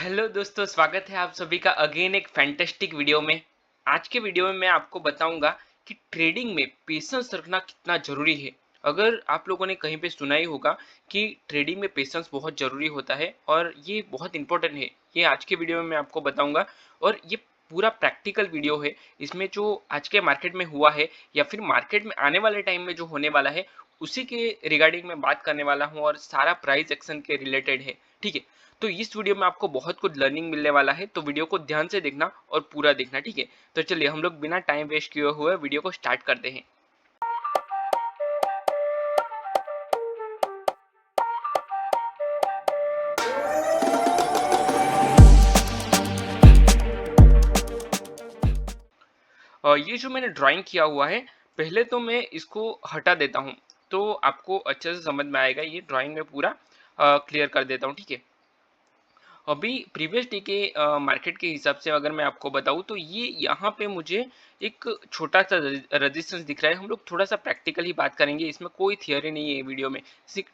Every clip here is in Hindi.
हेलो दोस्तों, स्वागत है आप सभी का अगेन एक फैंटेस्टिक वीडियो में। आज के वीडियो में मैं आपको बताऊंगा कि ट्रेडिंग में पेशेंस रखना कितना ज़रूरी है। अगर आप लोगों ने कहीं पे सुना ही होगा कि ट्रेडिंग में पेशेंस बहुत ज़रूरी होता है और ये बहुत इंपॉर्टेंट है। ये आज के वीडियो में मैं आपको बताऊंगा और ये पूरा प्रैक्टिकल वीडियो है। इसमें जो आज के मार्केट में हुआ है या फिर मार्केट में आने वाले टाइम में जो होने वाला है उसी के रिगार्डिंग मैं बात करने वाला हूँ और सारा प्राइस एक्शन के रिलेटेड है। ठीक है, तो इस वीडियो में आपको बहुत कुछ लर्निंग मिलने वाला है, तो वीडियो को ध्यान से देखना और पूरा देखना। ठीक है, तो चलिए हम लोग बिना टाइम वेस्ट किए हुए वीडियो को स्टार्ट करते हैं। ये जो मैंने ड्राइंग किया हुआ है, पहले तो मैं इसको हटा देता हूँ, तो आपको अच्छे से समझ में आएगा। ये ड्राइंग में पूरा क्लियर कर देता हूँ। ठीक है, अभी प्रीवियस डे के मार्केट के हिसाब से अगर मैं आपको बताऊं तो ये यहाँ पे मुझे एक छोटा सा रेजिस्टेंस दिख रहा है। हम लोग थोड़ा सा प्रैक्टिकल ही बात करेंगे, इसमें कोई थियोरी नहीं है वीडियो में।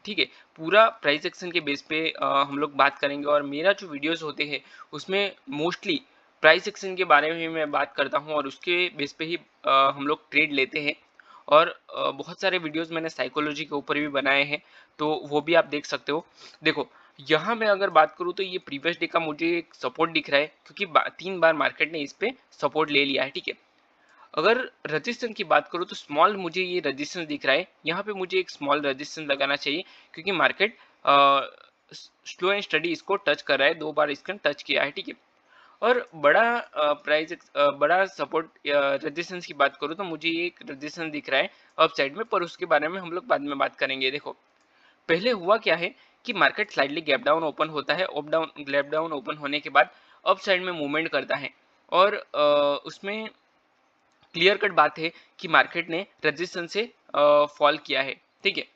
ठीक है, पूरा प्राइस एक्शन के बेस पे हम लोग बात करेंगे और मेरा जो वीडियोस होते हैं उसमें मोस्टली प्राइस एक्शन के बारे में मैं बात करता हूँ और उसके बेस पे ही हम लोग ट्रेड लेते हैं। और बहुत सारे वीडियोस मैंने साइकोलॉजी के ऊपर भी बनाए हैं, तो वो भी आप देख सकते हो। देखो, यहाँ मैं अगर बात करूँ तो ये प्रीवियस डे का मुझे एक सपोर्ट दिख रहा है, क्योंकि 3 बार मार्केट ने इस पे सपोर्ट ले लिया है। ठीक है, अगर रजिस्टेंस की बात करूँ तो स्मॉल मुझे ये रजिस्टेंस दिख रहा है। यहाँ पे मुझे एक स्मॉल रजिस्टेंस लगाना चाहिए, क्योंकि मार्केट स्लो एंड स्टडी इसको टच कर रहा है। 2 बार इसका टच किया है। ठीक है, और बड़ा बड़ा सपोर्ट रेजिस्टेंस की बात करूँ तो मुझे ये एक रेजिस्टेंस दिख रहा है अप साइड में, पर उसके बारे में हम लोग बाद में बात करेंगे। देखो, पहले हुआ क्या है कि market slightly gap down open होता है। गैप डाउन ओपन होने के बाद अप साइड में मूवमेंट करता है और उसमें क्लियर कट बात है कि मार्केट ने रेजिस्टेंस से फॉल किया है। ठीक है,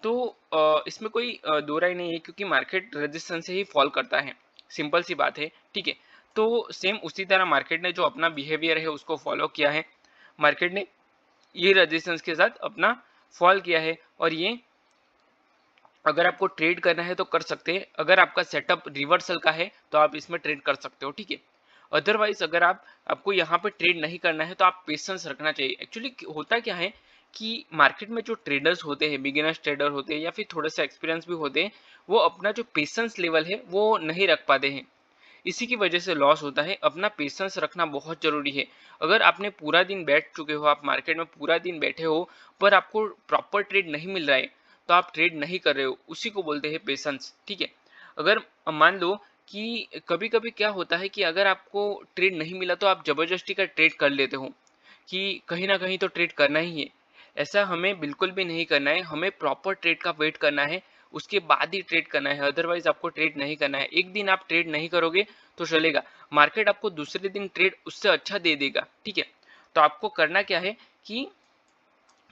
तो इसमें कोई दो राय नहीं है, क्योंकि मार्केट रेजिस्टेंस से ही फॉल करता है। सिंपल सी बात है। ठीक है, तो सेम उसी तरह मार्केट ने जो अपना बिहेवियर है उसको फॉलो किया है। मार्केट ने ये रेजिस्टेंस के साथ अपना फॉल किया है और ये अगर आपको ट्रेड करना है तो कर सकते हैं। अगर आपका सेटअप रिवर्सल का है तो आप इसमें ट्रेड कर सकते हो। ठीक है, अदरवाइज अगर आपको यहाँ पे ट्रेड नहीं करना है तो आप पेशेंस रखना चाहिए। एक्चुअली होता क्या है कि मार्केट में जो ट्रेडर्स होते हैं, बिगिनर्स ट्रेडर होते हैं या फिर थोड़ा सा एक्सपीरियंस भी होते हैं, वो अपना जो पेशेंस लेवल है वो नहीं रख पाते हैं। इसी की वजह से लॉस होता है। अपना पेशेंस रखना बहुत जरूरी है। अगर आपने पूरा दिन बैठ चुके हो, आप मार्केट में पूरा दिन बैठे हो, पर आपको प्रॉपर ट्रेड नहीं मिल रहा है, तो आप ट्रेड नहीं कर रहे हो, उसी को बोलते हैं पेशेंस। ठीक है, अगर मान लो कि कभी कभी क्या होता है कि अगर आपको ट्रेड नहीं मिला तो आप जबरदस्ती का ट्रेड कर लेते हो कि कहीं ना कहीं तो ट्रेड करना ही है। ऐसा हमें बिल्कुल भी नहीं करना है। हमें प्रॉपर ट्रेड का वेट करना है, उसके बाद ही ट्रेड करना है। अदरवाइज आपको ट्रेड नहीं करना है। एक दिन आप ट्रेड नहीं करोगे तो चलेगा, मार्केट आपको दूसरे दिन ट्रेड उससे अच्छा दे देगा। ठीक है, तो आपको करना क्या है कि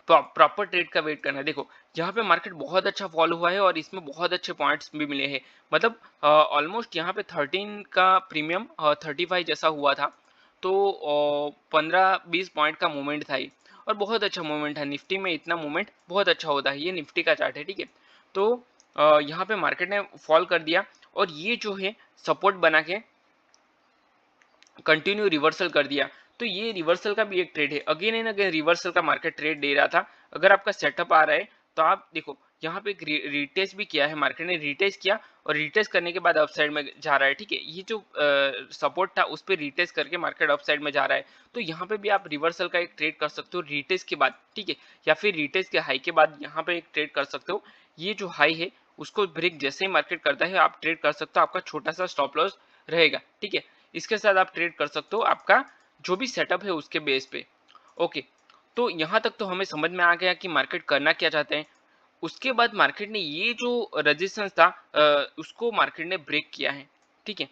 प्रॉपर ट्रेड का वेट करना है। देखो, यहाँ पे मार्केट बहुत अच्छा फॉल हुआ है और इसमें बहुत अच्छे पॉइंट्स भी मिले हैं। मतलब ऑलमोस्ट यहाँ पे 13 का प्रीमियम 35 जैसा हुआ था, तो 15-20 पॉइंट का मूवमेंट था ये, और बहुत अच्छा मूवमेंट है। निफ्टी में इतना मूवमेंट बहुत अच्छा होता है। ये निफ्टी का चार्ट है। ठीक है, तो यहाँ पे मार्केट ने फॉल कर दिया और ये जो है सपोर्ट बना के कंटिन्यू रिवर्सल कर दिया। तो ये रिवर्सल का भी एक ट्रेड है। अगेन एंड अगेन रिवर्सल का मार्केट ट्रेड दे रहा था। अगर आपका सेटअप आ रहा है तो आप देखो, यहाँ पे एक रिटेस्ट भी किया है, मार्केट ने रिटेस्ट किया और रिटेस्ट करने के बाद अपसाइड में जा रहा है। ठीक है, ये जो सपोर्ट था उस पर रिटेस्ट करके मार्केट अपसाइड में जा रहा है। तो यहाँ पे भी आप रिवर्सल का एक ट्रेड कर सकते हो रिटेस्ट के बाद। ठीक है, या फिर रिटेस्ट के हाई के बाद यहाँ पे एक ट्रेड कर सकते हो। ये जो हाई है उसको ब्रेक जैसे ही मार्केट करता है आप ट्रेड कर सकते हो। आपका छोटा सा स्टॉप लॉस रहेगा। ठीक है, इसके साथ आप ट्रेड कर सकते हो आपका जो भी सेटअप है उसके बेस पे। ओके, तो यहाँ तक तो हमें समझ में आ गया कि मार्केट करना क्या चाहते हैं। उसके बाद मार्केट ने ये जो रेजिस्टेंस था उसको मार्केट ने ब्रेक किया है। ठीक है,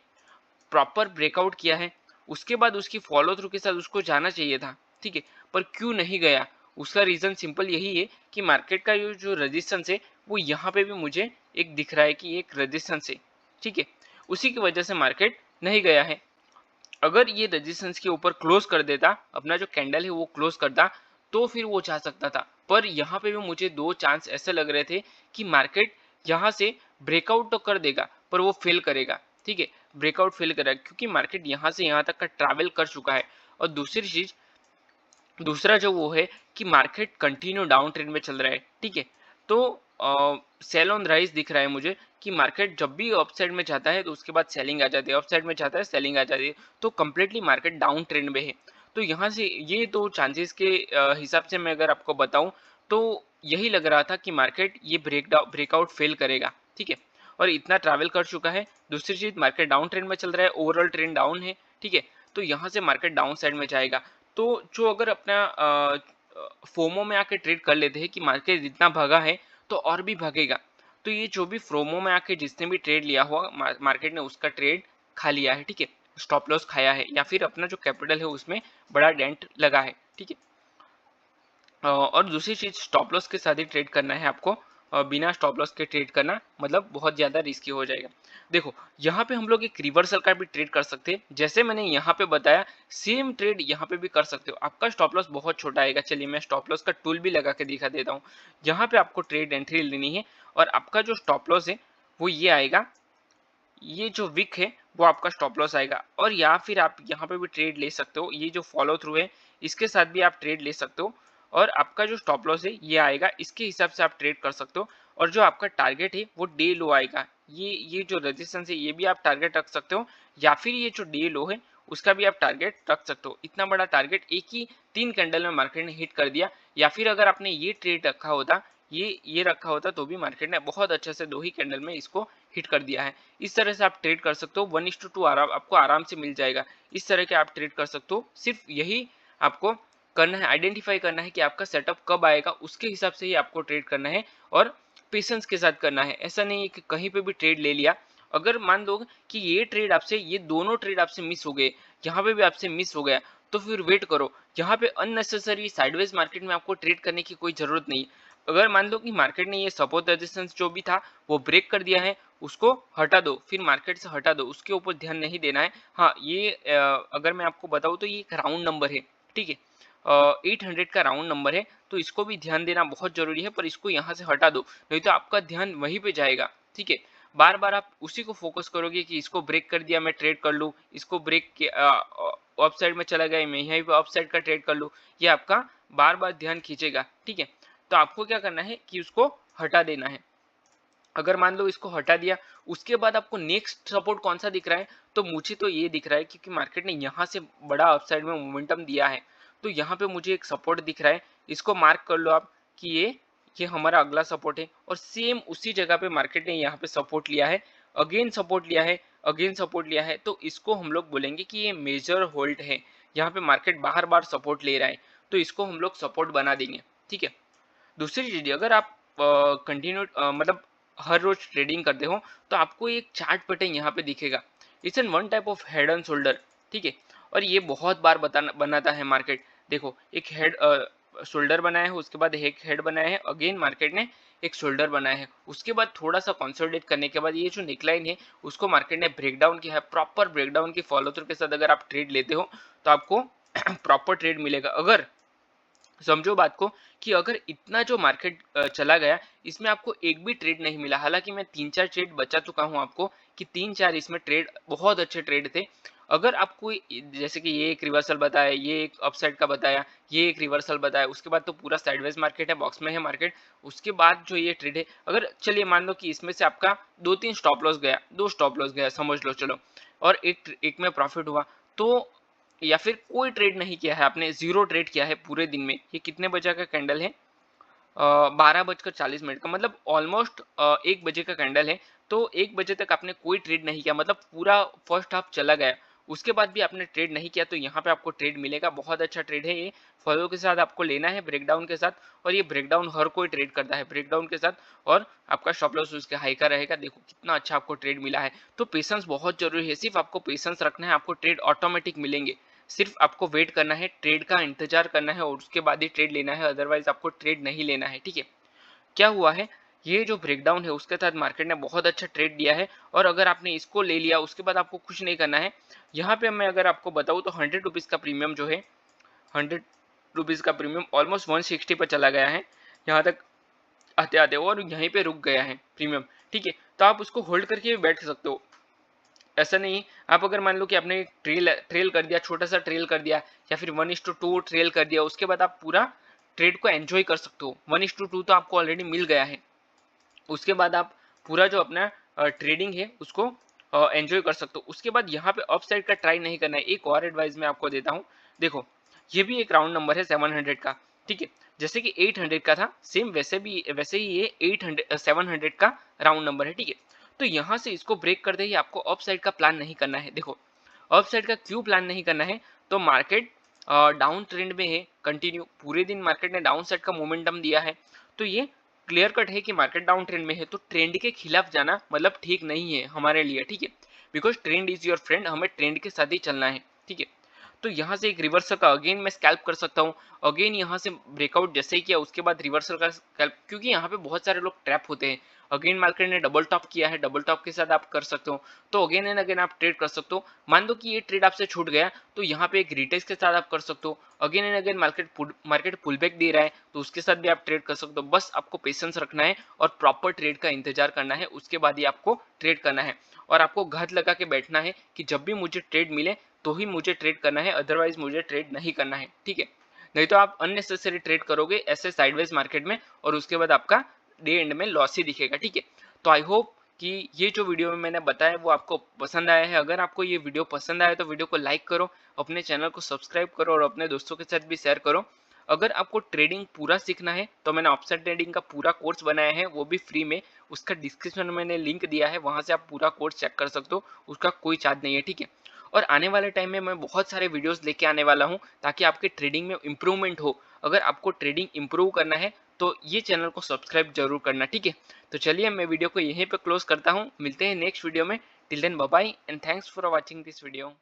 प्रॉपर ब्रेकआउट किया है। उसके बाद उसकी फॉलो थ्रू के साथ उसको जाना चाहिए था। ठीक है, पर क्यों नहीं गया? उसका रीजन सिंपल यही है कि मार्केट का ये जो रेजिस्टेंस है वो यहाँ पे भी मुझे एक दिख रहा है कि एक रेजिस्टेंस है। ठीक है, उसी की वजह से मार्केट नहीं गया है। अगर ये रेजिस्टेंस के ऊपर क्लोज कर देता, अपना जो कैंडल है वो क्लोज करता, तो फिर वो जा सकता था। पर यहाँ पे भी मुझे दो चांस ऐसे लग रहे थे कि मार्केट यहाँ से ब्रेकआउट तो कर देगा पर वो फेल करेगा। ठीक है, ब्रेकआउट फेल कर रहा है, क्योंकि मार्केट यहाँ से यहाँ तक का ट्रैवल कर चुका है। और दूसरी चीज, दूसरा जो वो है कि मार्केट कंटिन्यू डाउन ट्रेंड में चल रहा है, ठीक है। तो सेल ऑन राइज दिख रहा है मुझे कि मार्केट जब भी अपसाइड में जाता है तो उसके बाद सेलिंग आ जाती है, अपसाइड में जाता है सेलिंग आ जाती है, तो कंप्लीटली मार्केट डाउन ट्रेंड में है। तो यहाँ से ये दो चांसेस के हिसाब से मैं अगर आपको बताऊं तो यही लग रहा था कि मार्केट ये ब्रेकआउट फेल करेगा, ठीक है। और इतना ट्रैवल कर चुका है। दूसरी चीज, मार्केट डाउन ट्रेंड में चल रहा है, ओवरऑल ट्रेंड डाउन है, ठीक है। तो यहाँ से मार्केट डाउन साइड में जाएगा। तो जो अगर अपना फोमो में आके ट्रेड कर लेते हैं कि मार्केट जितना भागा है तो और भी भागेगा, तो ये जो भी फ्रोमो में आके जिसने भी ट्रेड लिया हुआ मार्केट ने उसका ट्रेड खा लिया है, ठीक है। स्टॉप लॉस खाया है या फिर अपना जो कैपिटल है उसमें बड़ा डेंट लगा है, ठीक है। और दूसरी चीज, स्टॉप लॉस के साथ ही ट्रेड करना है आपको। बिना स्टॉप लॉस के ट्रेड करना मतलब बहुत ज्यादा रिस्की हो जाएगा। देखो, यहाँ पे हम लोग एक रिवर्सल का भी ट्रेड कर सकते हैं, जैसे मैंने यहाँ पे बताया सेम ट्रेड यहाँ पे भी कर सकते हो। आपका स्टॉप लॉस बहुत छोटा आएगा। चलिए मैं स्टॉप लॉस का टूल भी लगा के दिखा देता हूँ। यहाँ पे आपको ट्रेड एंट्री लेनी है और आपका जो स्टॉप लॉस है वो ये आएगा, ये जो विक है वो आपका स्टॉप लॉस आएगा। और या फिर आप यहाँ पे भी ट्रेड ले सकते हो, ये जो फॉलो थ्रू है इसके साथ भी आप ट्रेड ले सकते हो। और आपका जो स्टॉप लॉस है ये आएगा, इसके हिसाब से आप ट्रेड कर सकते हो। और जो आपका टारगेट है वो डे लो आएगा, ये जो रेजिस्टेंस है ये भी आप टारगेट रख सकते हो, या फिर ये जो डे लो है उसका भी आप टारगेट रख सकते हो। इतना बड़ा टारगेट एक ही 3 कैंडल में मार्केट ने हिट कर दिया। या फिर अगर आपने ये ट्रेड रखा होता, ये रखा होता, तो भी मार्केट ने बहुत अच्छे से 2 ही कैंडल में इसको हिट कर दिया है। इस तरह से आप ट्रेड कर सकते हो। 1:2 आपको आराम से मिल जाएगा। इस तरह के आप ट्रेड कर सकते हो। सिर्फ यही आपको करना है, आइडेंटिफाई करना है कि आपका सेटअप कब आएगा, उसके हिसाब से ही आपको ट्रेड करना है और पेशेंस के साथ करना है। ऐसा नहीं है कि कहीं पे भी ट्रेड ले लिया। अगर मान लो कि ये दोनों ट्रेड आपसे मिस हो गए, यहाँ पे भी आपसे मिस हो गया, तो फिर वेट करो। यहाँ पे अननेसेसरी साइडवेज मार्केट में आपको ट्रेड करने की कोई जरूरत नहीं। अगर मान लो कि मार्केट ने ये सपोर्ट रेजिस्टेंस जो भी था वो ब्रेक कर दिया है, उसको हटा दो, फिर मार्केट से हटा दो, उसके ऊपर ध्यान नहीं देना है। हाँ, ये अगर मैं आपको बताऊँ तो ये एक राउंड नंबर है, ठीक है। 800 का राउंड नंबर है, तो इसको भी ध्यान देना बहुत जरूरी है। पर इसको यहाँ से हटा दो, नहीं तो आपका ध्यान वहीं पे जाएगा, ठीक है। बार बार आप उसी को फोकस करोगे कि इसको ब्रेक कर दिया मैं ट्रेड कर लूँ, इसको ब्रेक के अप साइड में चला गया मैं यहीं पे अप साइड का ट्रेड कर लूँ, ये आपका बार बार ध्यान खींचेगा, ठीक है। तो आपको क्या करना है कि उसको हटा देना है। अगर मान लो इसको हटा दिया, उसके बाद आपको नेक्स्ट सपोर्ट कौन सा दिख रहा है, तो मुझे तो ये दिख रहा है क्योंकि मार्केट ने यहाँ से बड़ा अपसाइड में मोमेंटम दिया है, तो यहाँ पे मुझे एक सपोर्ट दिख रहा है। इसको मार्क कर लो आप कि ये हमारा अगला सपोर्ट है। और सेम उसी जगह पे मार्केट ने यहाँ पे सपोर्ट लिया है, अगेन सपोर्ट लिया है, अगेन सपोर्ट लिया है, तो इसको हम लोग बोलेंगे कि ये मेजर होल्ड है। यहाँ पे मार्केट बार बार सपोर्ट ले रहा है, तो इसको हम लोग सपोर्ट बना देंगे, ठीक है। दूसरी चीज, अगर आप कंटिन्यू मतलब हर रोज ट्रेडिंग करते हो तो आपको एक चार्ट पैटर्न यहाँ पे दिखेगा। It's an one type of head and shoulder, ठीक है। और ये बहुत बार बनाता है मार्केट। देखो, एक हेड शोल्डर बनाया है, उसके बाद एक हेड बनाया है, अगेन मार्केट ने एक शोल्डर बनाया है, उसके बाद थोड़ा सा कंसोलिडेट करने के बाद ये जो नेकलाइन है उसको मार्केट ने ब्रेकडाउन किया है। प्रॉपर ब्रेकडाउन की फॉलो थ्रू के साथ अगर आप ट्रेड लेते हो तो आपको प्रॉपर ट्रेड मिलेगा। अगर समझो बात को कि अगर इतना जो मार्केट चला गया, इसमें आपको एक भी ट्रेड नहीं मिला, हालांकि मैं 3-4 ट्रेड बचा चुका हूं आपको कि 3-4 इसमें ट्रेड बहुत अच्छे ट्रेड थे। अगर आपको जैसे कि ये एक रिवर्सल बताया, ये एक अपसाइड का बताया, ये एक रिवर्सल बताया, उसके बाद तो पूरा साइडवेज मार्केट है, बॉक्स में है मार्केट, उसके बाद जो ये ट्रेड है, अगर चलिए मान लो कि इसमें से आपका 2-3 स्टॉप लॉस गया, 2 स्टॉप लॉस गया समझ लो, चलो, और एक में प्रॉफिट हुआ, तो या फिर कोई ट्रेड नहीं किया है आपने, जीरो ट्रेड किया है पूरे दिन में, ये कितने बजे का कैंडल है, 12:40 का, मतलब ऑलमोस्ट 1 बजे का कैंडल है। तो 1 बजे तक आपने कोई ट्रेड नहीं किया, मतलब पूरा फर्स्ट हाफ चला गया, उसके बाद भी आपने ट्रेड नहीं किया, तो यहाँ पे आपको ट्रेड मिलेगा। बहुत अच्छा ट्रेड है ये, फॉलो के साथ आपको लेना है, ब्रेकडाउन के साथ। और ये ब्रेकडाउन हर कोई ट्रेड करता है ब्रेकडाउन के साथ, और आपका स्टॉप लॉस उसके हाई का रहेगा। देखो कितना अच्छा आपको ट्रेड मिला है। तो पेशेंस बहुत जरूरी है, सिर्फ आपको पेशेंस रखना है, आपको ट्रेड ऑटोमेटिक मिलेंगे। सिर्फ आपको वेट करना है, ट्रेड का इंतजार करना है और उसके बाद ही ट्रेड लेना है, अदरवाइज आपको ट्रेड नहीं लेना है, ठीक है। क्या हुआ है, ये जो ब्रेकडाउन है उसके तहत मार्केट ने बहुत अच्छा ट्रेड दिया है। और अगर आपने इसको ले लिया उसके बाद आपको कुछ नहीं करना है। यहाँ पे मैं अगर आपको बताऊँ तो 100 रुपीज़ का प्रीमियम जो है, 100 रुपीज़ का प्रीमियम ऑलमोस्ट 160 पर चला गया है यहाँ तक आते आते, और यहीं पे रुक गया है प्रीमियम, ठीक है। तो आप उसको होल्ड करके बैठ सकते हो। ऐसा नहीं, आप अगर मान लो कि आपने ट्रेल ट्रेल कर दिया, छोटा सा ट्रेल कर दिया या फिर 1:2 ट्रेल कर दिया, उसके बाद आप पूरा ट्रेड को एंजॉय कर सकते हो। 1:2 तो आपको ऑलरेडी मिल गया है, उसके बाद आप पूरा जो अपना ट्रेडिंग है उसको एंजॉय कर सकते हो। उसके बाद यहाँ पे अप साइड का ट्राई नहीं करना है। एक और एडवाइस मैं आपको देता हूँ, देखो ये भी एक राउंड नंबर है 700 का, ठीक है, जैसे कि 800 का था सेम वैसे ही ये 700 का राउंड नंबर है, ठीक है। तो यहाँ से इसको ब्रेक करते ही आपको अप साइड का प्लान नहीं करना है। देखो अप साइड का क्यों प्लान नहीं करना है, तो मार्केट डाउन ट्रेंड में है, कंटिन्यू पूरे दिन मार्केट ने डाउन साइड का मोमेंटम दिया है, तो ये क्लियर कट है कि मार्केट डाउन ट्रेंड में है, तो ट्रेंड के खिलाफ जाना मतलब ठीक नहीं है हमारे लिए, ठीक है, because trend is your friend, हमें ट्रेंड के साथ ही चलना है, ठीक है। तो यहाँ से एक रिवर्सल का अगेन मैं स्कैल्प कर सकता हूँ, अगेन यहाँ से ब्रेकआउट जैसे ही किया उसके बाद रिवर्सल का स्कैल्प, क्योंकि यहाँ पे बहुत सारे लोग ट्रैप होते हैं। अगेन मार्केट ने डबल टॉप किया है, डबल टॉप के साथ आप कर सकते हो, तो अगेन एंड अगेन आप ट्रेड कर सकते हो। मान लो कि ये ट्रेड आपसे छूट गया, तो यहाँ पे एक रिटेस्ट के साथ आप कर सकते हो। Again and again market pull back दे रहा है, तो उसके साथ भी आप ट्रेड कर सकते हो। बस आपको पेशेंस रखना है और प्रॉपर ट्रेड का इंतजार करना है, उसके बाद ही आपको ट्रेड करना है। और आपको घात लगा के बैठना है कि जब भी मुझे ट्रेड मिले तो ही मुझे ट्रेड करना है, अदरवाइज मुझे ट्रेड नहीं करना है, ठीक है। नहीं तो आप अननेसेसरी ट्रेड करोगे ऐसे साइडवेज मार्केट में, और उसके बाद आपका डे एंड में लॉस ही दिखेगा, ठीक है। तो आई होप कि ये जो वीडियो में मैंने बताया वो आपको पसंद आया है। अगर आपको ये वीडियो पसंद आया तो वीडियो को लाइक करो, अपने चैनल को सब्सक्राइब करो और अपने दोस्तों के साथ भी शेयर करो। अगर आपको ट्रेडिंग पूरा सीखना है तो मैंने ऑप्शन ट्रेडिंग का पूरा कोर्स बनाया है, वो भी फ्री में, उसका डिस्क्रिप्शन में मैंने लिंक दिया है, वहां से आप पूरा कोर्स चेक कर सकते हो, उसका कोई चार्ज नहीं है, ठीक है। और आने वाले टाइम में मैं बहुत सारे वीडियोस लेके आने वाला हूँ ताकि आपके ट्रेडिंग में इम्प्रूवमेंट हो। अगर आपको ट्रेडिंग इम्प्रूव करना है तो ये चैनल को सब्सक्राइब जरूर करना, ठीक है। तो चलिए मैं वीडियो को यहीं पे क्लोज करता हूँ, मिलते हैं नेक्स्ट वीडियो में। Till then bye bye and thanks for watching this video.